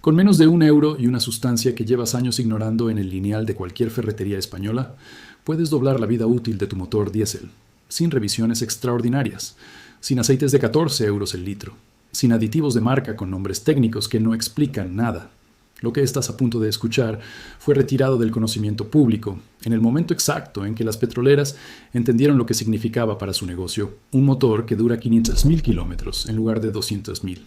Con menos de 1 euro y una sustancia que llevas años ignorando en el lineal de cualquier ferretería española, puedes doblar la vida útil de tu motor diésel, sin revisiones extraordinarias, sin aceites de 14 euros el litro, sin aditivos de marca con nombres técnicos que no explican nada. Lo que estás a punto de escuchar fue retirado del conocimiento público en el momento exacto en que las petroleras entendieron lo que significaba para su negocio un motor que dura 500.000 kilómetros en lugar de 200.000.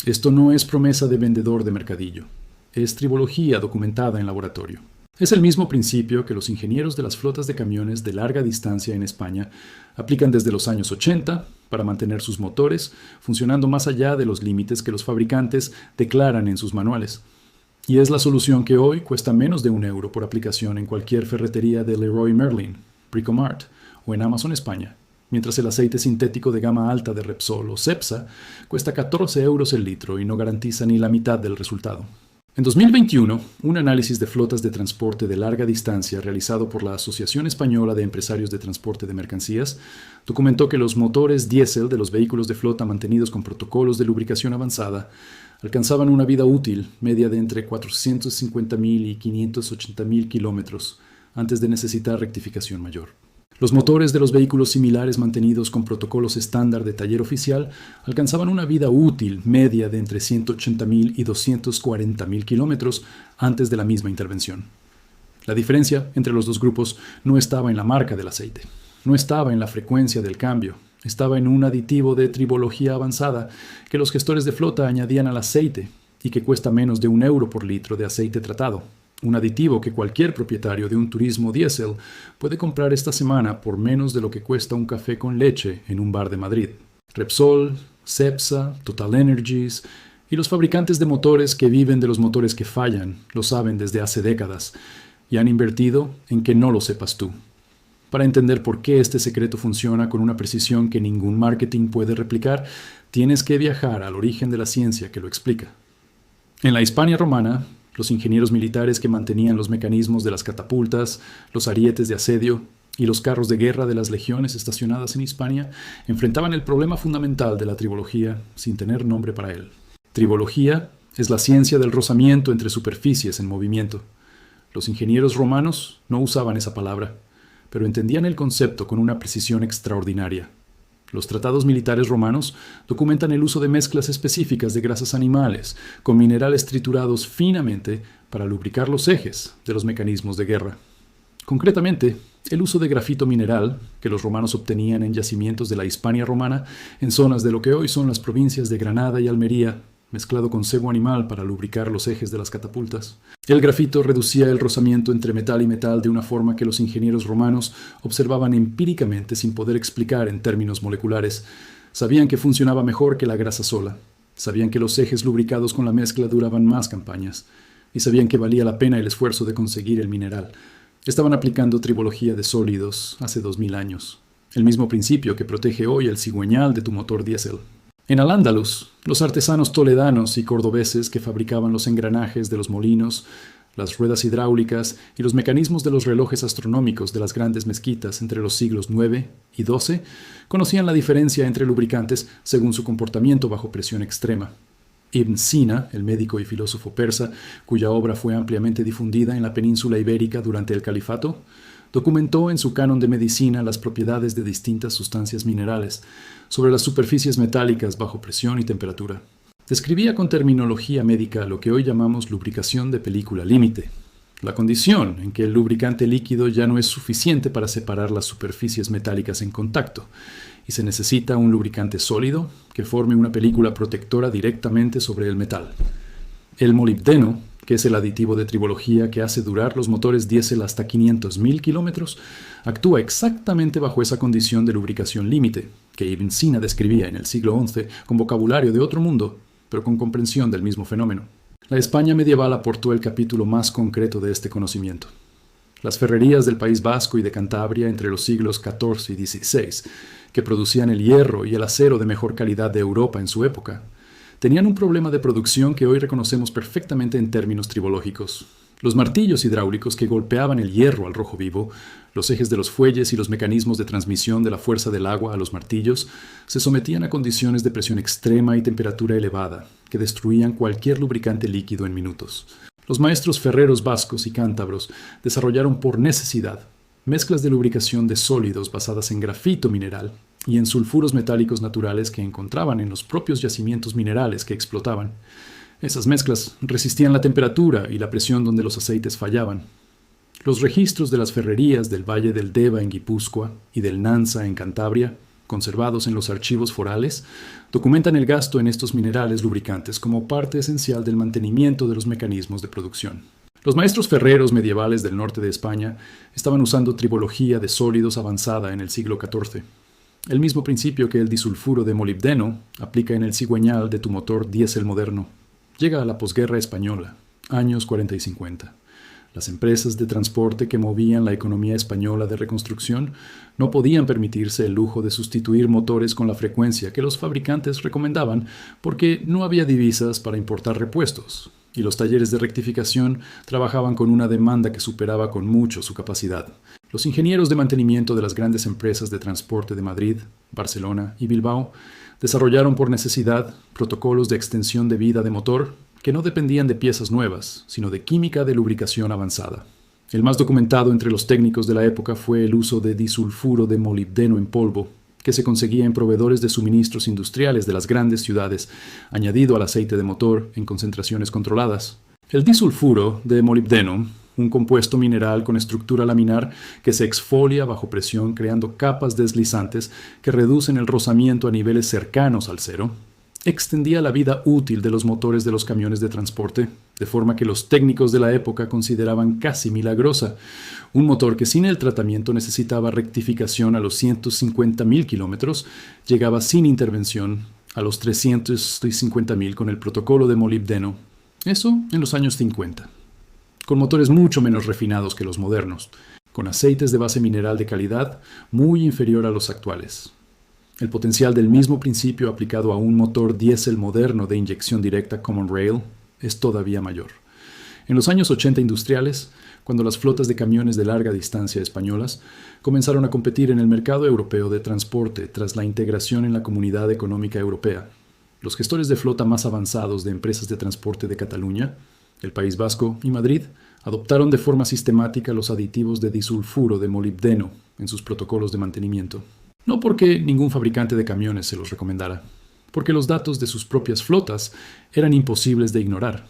Esto no es promesa de vendedor de mercadillo, es tribología documentada en laboratorio. Es el mismo principio que los ingenieros de las flotas de camiones de larga distancia en España aplican desde los años 80 para mantener sus motores funcionando más allá de los límites que los fabricantes declaran en sus manuales. Y es la solución que hoy cuesta menos de 1 euro por aplicación en cualquier ferretería de Leroy Merlin, Bricomart o en Amazon España, mientras el aceite sintético de gama alta de Repsol o Cepsa cuesta 14 euros el litro y no garantiza ni la mitad del resultado. En 2021, un análisis de flotas de transporte de larga distancia realizado por la Asociación Española de Empresarios de Transporte de Mercancías documentó que los motores diésel de los vehículos de flota mantenidos con protocolos de lubricación avanzada alcanzaban una vida útil media de entre 450.000 y 580.000 kilómetros antes de necesitar rectificación mayor. Los motores de los vehículos similares mantenidos con protocolos estándar de taller oficial alcanzaban una vida útil media de entre 180.000 y 240.000 kilómetros antes de la misma intervención. La diferencia entre los dos grupos no estaba en la marca del aceite, no estaba en la frecuencia del cambio, estaba en un aditivo de tribología avanzada que los gestores de flota añadían al aceite y que cuesta menos de 1 euro por litro de aceite tratado. Un aditivo que cualquier propietario de un turismo diésel puede comprar esta semana por menos de lo que cuesta un café con leche en un bar de Madrid. Repsol, Cepsa, Total Energies y los fabricantes de motores que viven de los motores que fallan lo saben desde hace décadas y han invertido en que no lo sepas tú. Para entender por qué este secreto funciona con una precisión que ningún marketing puede replicar, tienes que viajar al origen de la ciencia que lo explica. En la Hispania romana, los ingenieros militares que mantenían los mecanismos de las catapultas, los arietes de asedio y los carros de guerra de las legiones estacionadas en Hispania enfrentaban el problema fundamental de la tribología sin tener nombre para él. Tribología es la ciencia del rozamiento entre superficies en movimiento. Los ingenieros romanos no usaban esa palabra, pero entendían el concepto con una precisión extraordinaria. Los tratados militares romanos documentan el uso de mezclas específicas de grasas animales con minerales triturados finamente para lubricar los ejes de los mecanismos de guerra. Concretamente, el uso de grafito mineral, que los romanos obtenían en yacimientos de la Hispania romana en zonas de lo que hoy son las provincias de Granada y Almería, mezclado con sebo animal para lubricar los ejes de las catapultas. El grafito reducía el rozamiento entre metal y metal de una forma que los ingenieros romanos observaban empíricamente sin poder explicar en términos moleculares. Sabían que funcionaba mejor que la grasa sola. Sabían que los ejes lubricados con la mezcla duraban más campañas. Y sabían que valía la pena el esfuerzo de conseguir el mineral. Estaban aplicando tribología de sólidos hace 2000 años. El mismo principio que protege hoy el cigüeñal de tu motor diésel. En Al-Ándalus, los artesanos toledanos y cordobeses que fabricaban los engranajes de los molinos, las ruedas hidráulicas y los mecanismos de los relojes astronómicos de las grandes mezquitas entre los siglos IX y XII, conocían la diferencia entre lubricantes según su comportamiento bajo presión extrema. Ibn Sina, el médico y filósofo persa, cuya obra fue ampliamente difundida en la península ibérica durante el califato, documentó en su canon de medicina las propiedades de distintas sustancias minerales sobre las superficies metálicas bajo presión y temperatura. Describía con terminología médica lo que hoy llamamos lubricación de película límite, la condición en que el lubricante líquido ya no es suficiente para separar las superficies metálicas en contacto y se necesita un lubricante sólido que forme una película protectora directamente sobre el metal. El molibdeno, que es el aditivo de tribología que hace durar los motores diésel hasta 500.000 kilómetros, actúa exactamente bajo esa condición de lubricación límite, que Ibn Sina describía en el siglo XI con vocabulario de otro mundo, pero con comprensión del mismo fenómeno. La España medieval aportó el capítulo más concreto de este conocimiento. Las ferrerías del País Vasco y de Cantabria entre los siglos XIV y XVI, que producían el hierro y el acero de mejor calidad de Europa en su época, tenían un problema de producción que hoy reconocemos perfectamente en términos tribológicos. Los martillos hidráulicos que golpeaban el hierro al rojo vivo, los ejes de los fuelles y los mecanismos de transmisión de la fuerza del agua a los martillos se sometían a condiciones de presión extrema y temperatura elevada, que destruían cualquier lubricante líquido en minutos. Los maestros ferreros vascos y cántabros desarrollaron por necesidad mezclas de lubricación de sólidos basadas en grafito mineral y en sulfuros metálicos naturales que encontraban en los propios yacimientos minerales que explotaban. Esas mezclas resistían la temperatura y la presión donde los aceites fallaban. Los registros de las ferrerías del Valle del Deva en Guipúzcoa y del Nansa en Cantabria, conservados en los archivos forales, documentan el gasto en estos minerales lubricantes como parte esencial del mantenimiento de los mecanismos de producción. Los maestros ferreros medievales del norte de España estaban usando tribología de sólidos avanzada en el siglo XIV. El mismo principio que el disulfuro de molibdeno aplica en el cigüeñal de tu motor diésel moderno. Llega a la posguerra española, años 40 y 50. Las empresas de transporte que movían la economía española de reconstrucción no podían permitirse el lujo de sustituir motores con la frecuencia que los fabricantes recomendaban porque no había divisas para importar repuestos, y los talleres de rectificación trabajaban con una demanda que superaba con mucho su capacidad. Los ingenieros de mantenimiento de las grandes empresas de transporte de Madrid, Barcelona y Bilbao desarrollaron por necesidad protocolos de extensión de vida de motor que no dependían de piezas nuevas, sino de química de lubricación avanzada. El más documentado entre los técnicos de la época fue el uso de disulfuro de molibdeno en polvo, que se conseguía en proveedores de suministros industriales de las grandes ciudades, añadido al aceite de motor en concentraciones controladas. El disulfuro de molibdeno, un compuesto mineral con estructura laminar que se exfolia bajo presión creando capas deslizantes que reducen el rozamiento a niveles cercanos al cero, extendía la vida útil de los motores de los camiones de transporte, de forma que los técnicos de la época consideraban casi milagrosa. Un motor que sin el tratamiento necesitaba rectificación a los 150.000 kilómetros, llegaba sin intervención a los 350.000 con el protocolo de molibdeno. Eso en los años 50. Con motores mucho menos refinados que los modernos, con aceites de base mineral de calidad muy inferior a los actuales. El potencial del mismo principio aplicado a un motor diésel moderno de inyección directa Common Rail es todavía mayor. En los años 80 industriales, cuando las flotas de camiones de larga distancia españolas comenzaron a competir en el mercado europeo de transporte tras la integración en la Comunidad Económica Europea, los gestores de flota más avanzados de empresas de transporte de Cataluña, el País Vasco y Madrid adoptaron de forma sistemática los aditivos de disulfuro de molibdeno en sus protocolos de mantenimiento. No porque ningún fabricante de camiones se los recomendara, porque los datos de sus propias flotas eran imposibles de ignorar.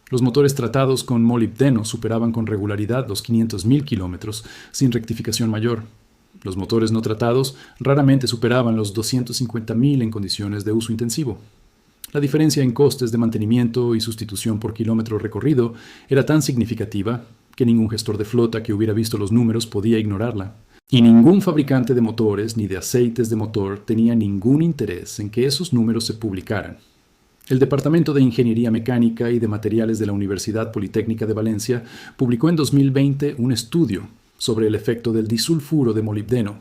Los motores tratados con molibdeno superaban con regularidad los 500.000 kilómetros sin rectificación mayor. Los motores no tratados raramente superaban los 250.000 en condiciones de uso intensivo. La diferencia en costes de mantenimiento y sustitución por kilómetro recorrido era tan significativa que ningún gestor de flota que hubiera visto los números podía ignorarla. Y ningún fabricante de motores ni de aceites de motor tenía ningún interés en que esos números se publicaran. El Departamento de Ingeniería Mecánica y de Materiales de la Universidad Politécnica de Valencia publicó en 2020 un estudio sobre el efecto del disulfuro de molibdeno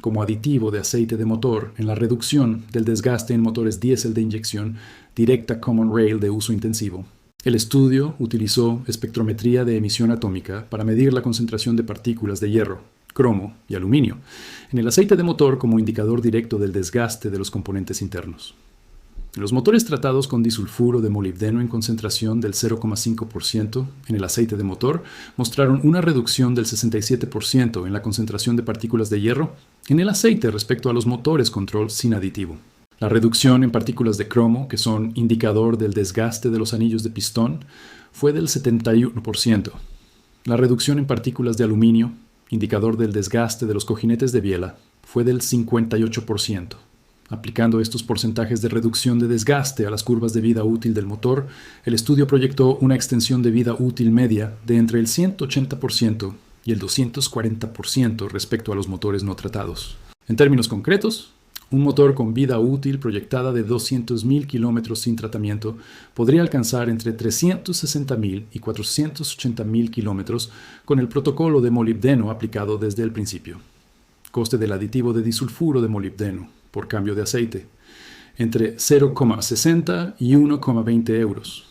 como aditivo de aceite de motor en la reducción del desgaste en motores diésel de inyección directa Common Rail de uso intensivo. El estudio utilizó espectrometría de emisión atómica para medir la concentración de partículas de hierro, cromo y aluminio en el aceite de motor como indicador directo del desgaste de los componentes internos. Los motores tratados con disulfuro de molibdeno en concentración del 0,5% en el aceite de motor mostraron una reducción del 67% en la concentración de partículas de hierro en el aceite respecto a los motores control sin aditivo. La reducción en partículas de cromo, que son indicador del desgaste de los anillos de pistón, fue del 71%. La reducción en partículas de aluminio, indicador del desgaste de los cojinetes de biela, fue del 58%. Aplicando estos porcentajes de reducción de desgaste a las curvas de vida útil del motor, el estudio proyectó una extensión de vida útil media de entre el 180% y el 240% respecto a los motores no tratados. En términos concretos, un motor con vida útil proyectada de 200.000 kilómetros sin tratamiento podría alcanzar entre 360.000 y 480.000 kilómetros con el protocolo de molibdeno aplicado desde el principio. Coste del aditivo de disulfuro de molibdeno por cambio de aceite, entre 0,60 y 1,20 euros.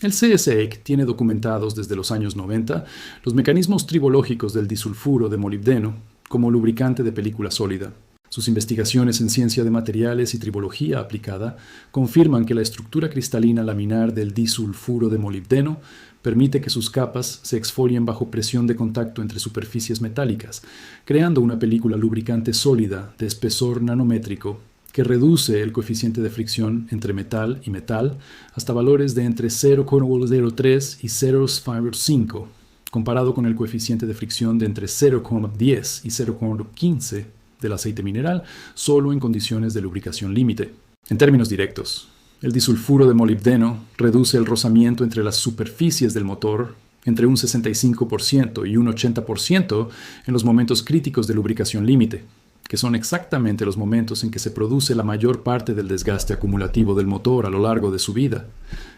El CSEC tiene documentados desde los años 90 los mecanismos tribológicos del disulfuro de molibdeno como lubricante de película sólida. Sus investigaciones en ciencia de materiales y tribología aplicada confirman que la estructura cristalina laminar del disulfuro de molibdeno permite que sus capas se exfolien bajo presión de contacto entre superficies metálicas, creando una película lubricante sólida de espesor nanométrico que reduce el coeficiente de fricción entre metal y metal hasta valores de entre 0,03 y 0,5, comparado con el coeficiente de fricción de entre 0,10 y 0,15 del aceite mineral, solo en condiciones de lubricación límite. En términos directos, el disulfuro de molibdeno reduce el rozamiento entre las superficies del motor entre un 65% y un 80% en los momentos críticos de lubricación límite, que son exactamente los momentos en que se produce la mayor parte del desgaste acumulativo del motor a lo largo de su vida.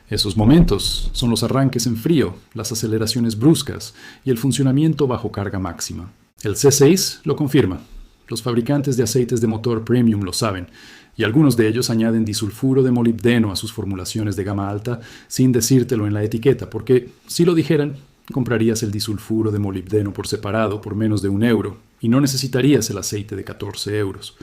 Esos momentos son los arranques en frío, las aceleraciones bruscas y el funcionamiento bajo carga máxima. El C6 lo confirma. Los fabricantes de aceites de motor premium lo saben, y algunos de ellos añaden disulfuro de molibdeno a sus formulaciones de gama alta sin decírtelo en la etiqueta, porque si lo dijeran, comprarías el disulfuro de molibdeno por separado por menos de €1 y no necesitarías el aceite de 14 euros.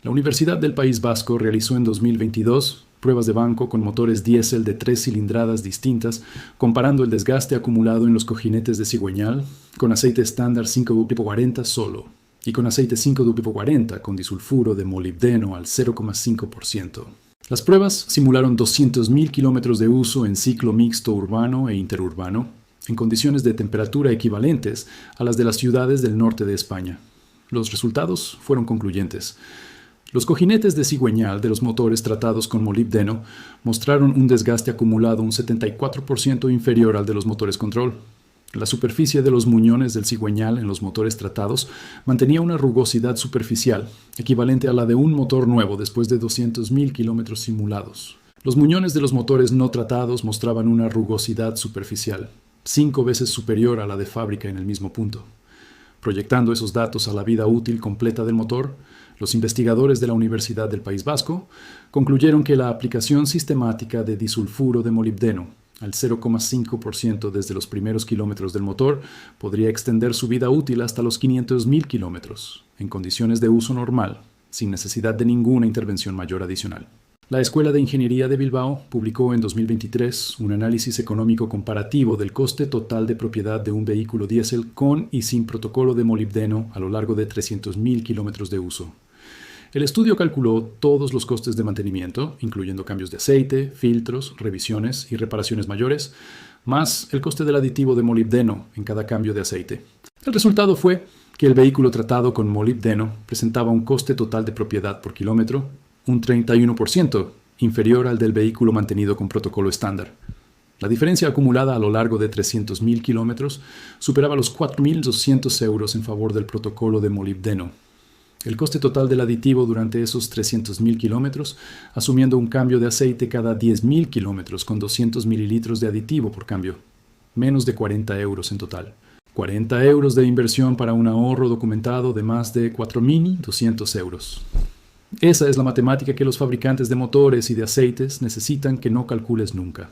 La Universidad del País Vasco realizó en 2022 pruebas de banco con motores diésel de 3 cilindradas distintas, comparando el desgaste acumulado en los cojinetes de cigüeñal con aceite estándar 5W40 solo y con aceite 5W40 con disulfuro de molibdeno al 0,5%. Las pruebas simularon 200.000 kilómetros de uso en ciclo mixto urbano e interurbano, en condiciones de temperatura equivalentes a las de las ciudades del norte de España. Los resultados fueron concluyentes. Los cojinetes de cigüeñal de los motores tratados con molibdeno mostraron un desgaste acumulado un 74% inferior al de los motores control. La superficie de los muñones del cigüeñal en los motores tratados mantenía una rugosidad superficial, equivalente a la de un motor nuevo después de 200.000 kilómetros simulados. Los muñones de los motores no tratados mostraban una rugosidad superficial, 5 veces superior a la de fábrica en el mismo punto. Proyectando esos datos a la vida útil completa del motor, los investigadores de la Universidad del País Vasco concluyeron que la aplicación sistemática de disulfuro de molibdeno al 0,5% desde los primeros kilómetros del motor podría extender su vida útil hasta los 500.000 kilómetros, en condiciones de uso normal, sin necesidad de ninguna intervención mayor adicional. La Escuela de Ingeniería de Bilbao publicó en 2023 un análisis económico comparativo del coste total de propiedad de un vehículo diésel con y sin protocolo de molibdeno a lo largo de 300.000 kilómetros de uso. El estudio calculó todos los costes de mantenimiento, incluyendo cambios de aceite, filtros, revisiones y reparaciones mayores, más el coste del aditivo de molibdeno en cada cambio de aceite. El resultado fue que el vehículo tratado con molibdeno presentaba un coste total de propiedad por kilómetro un 31% inferior al del vehículo mantenido con protocolo estándar. La diferencia acumulada a lo largo de 300.000 kilómetros superaba los 4.200 euros en favor del protocolo de molibdeno. El coste total del aditivo durante esos 300.000 kilómetros, asumiendo un cambio de aceite cada 10.000 kilómetros con 200 mililitros de aditivo por cambio. Menos de 40 euros en total. 40 euros de inversión para un ahorro documentado de más de 4.200 euros. Esa es la matemática que los fabricantes de motores y de aceites necesitan que no calcules nunca.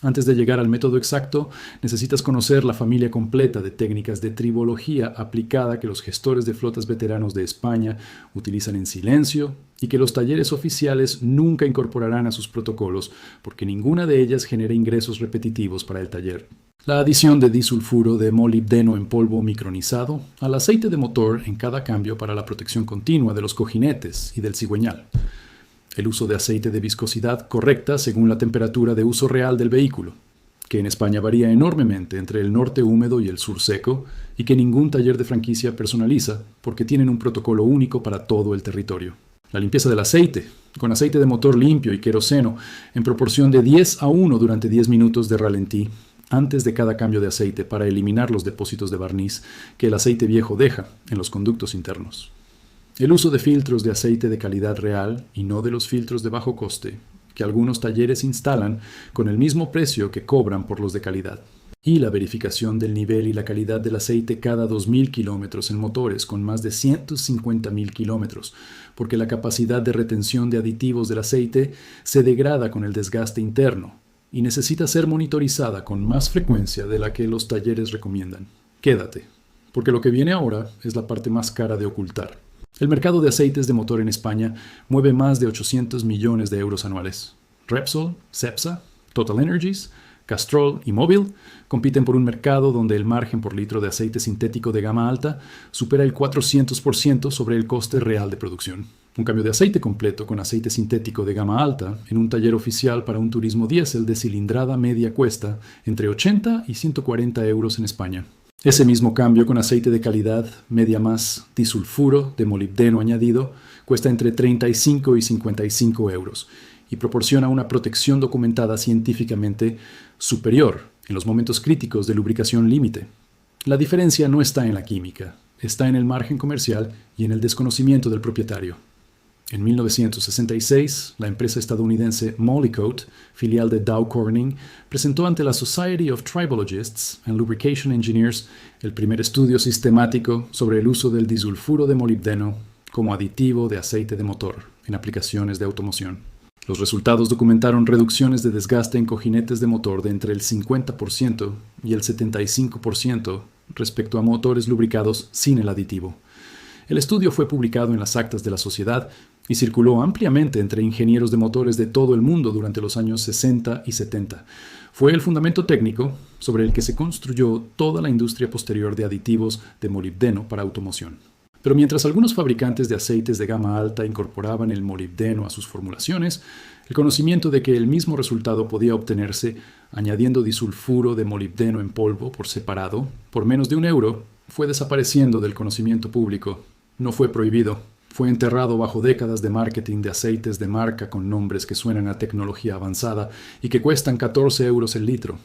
Antes de llegar al método exacto, necesitas conocer la familia completa de técnicas de tribología aplicada que los gestores de flotas veteranos de España utilizan en silencio y que los talleres oficiales nunca incorporarán a sus protocolos porque ninguna de ellas genera ingresos repetitivos para el taller. La adición de disulfuro de molibdeno en polvo micronizado al aceite de motor en cada cambio para la protección continua de los cojinetes y del cigüeñal. El uso de aceite de viscosidad correcta según la temperatura de uso real del vehículo, que en España varía enormemente entre el norte húmedo y el sur seco, y que ningún taller de franquicia personaliza porque tienen un protocolo único para todo el territorio. La limpieza del aceite, con aceite de motor limpio y queroseno, en proporción de 10:1 durante 10 minutos de ralentí, antes de cada cambio de aceite para eliminar los depósitos de barniz que el aceite viejo deja en los conductos internos. El uso de filtros de aceite de calidad real y no de los filtros de bajo coste que algunos talleres instalan con el mismo precio que cobran por los de calidad. Y la verificación del nivel y la calidad del aceite cada 2.000 kilómetros en motores con más de 150.000 kilómetros, porque la capacidad de retención de aditivos del aceite se degrada con el desgaste interno, y necesita ser monitorizada con más frecuencia de la que los talleres recomiendan. Quédate, porque lo que viene ahora es la parte más cara de ocultar. El mercado de aceites de motor en España mueve más de 800 millones de euros anuales. Repsol, Cepsa, Total Energies, Castrol y Mobil compiten por un mercado donde el margen por litro de aceite sintético de gama alta supera el 400% sobre el coste real de producción. Un cambio de aceite completo con aceite sintético de gama alta en un taller oficial para un turismo diésel de cilindrada media cuesta entre 80 y 140 euros en España. Ese mismo cambio con aceite de calidad media más disulfuro de molibdeno añadido cuesta entre 35 y 55 euros y proporciona una protección documentada científicamente superior en los momentos críticos de lubricación límite. La diferencia no está en la química, está en el margen comercial y en el desconocimiento del propietario. En 1966, la empresa estadounidense Molykote, filial de Dow Corning, presentó ante la Society of Tribologists and Lubrication Engineers el primer estudio sistemático sobre el uso del disulfuro de molibdeno como aditivo de aceite de motor en aplicaciones de automoción. Los resultados documentaron reducciones de desgaste en cojinetes de motor de entre el 50% y el 75% respecto a motores lubricados sin el aditivo. El estudio fue publicado en las actas de la sociedad y circuló ampliamente entre ingenieros de motores de todo el mundo durante los años 60 y 70. Fue el fundamento técnico sobre el que se construyó toda la industria posterior de aditivos de molibdeno para automoción. Pero mientras algunos fabricantes de aceites de gama alta incorporaban el molibdeno a sus formulaciones, el conocimiento de que el mismo resultado podía obtenerse añadiendo disulfuro de molibdeno en polvo por separado, por menos de €1, fue desapareciendo del conocimiento público. No fue prohibido. Fue enterrado bajo décadas de marketing de aceites de marca con nombres que suenan a tecnología avanzada y que cuestan 14 euros el litro.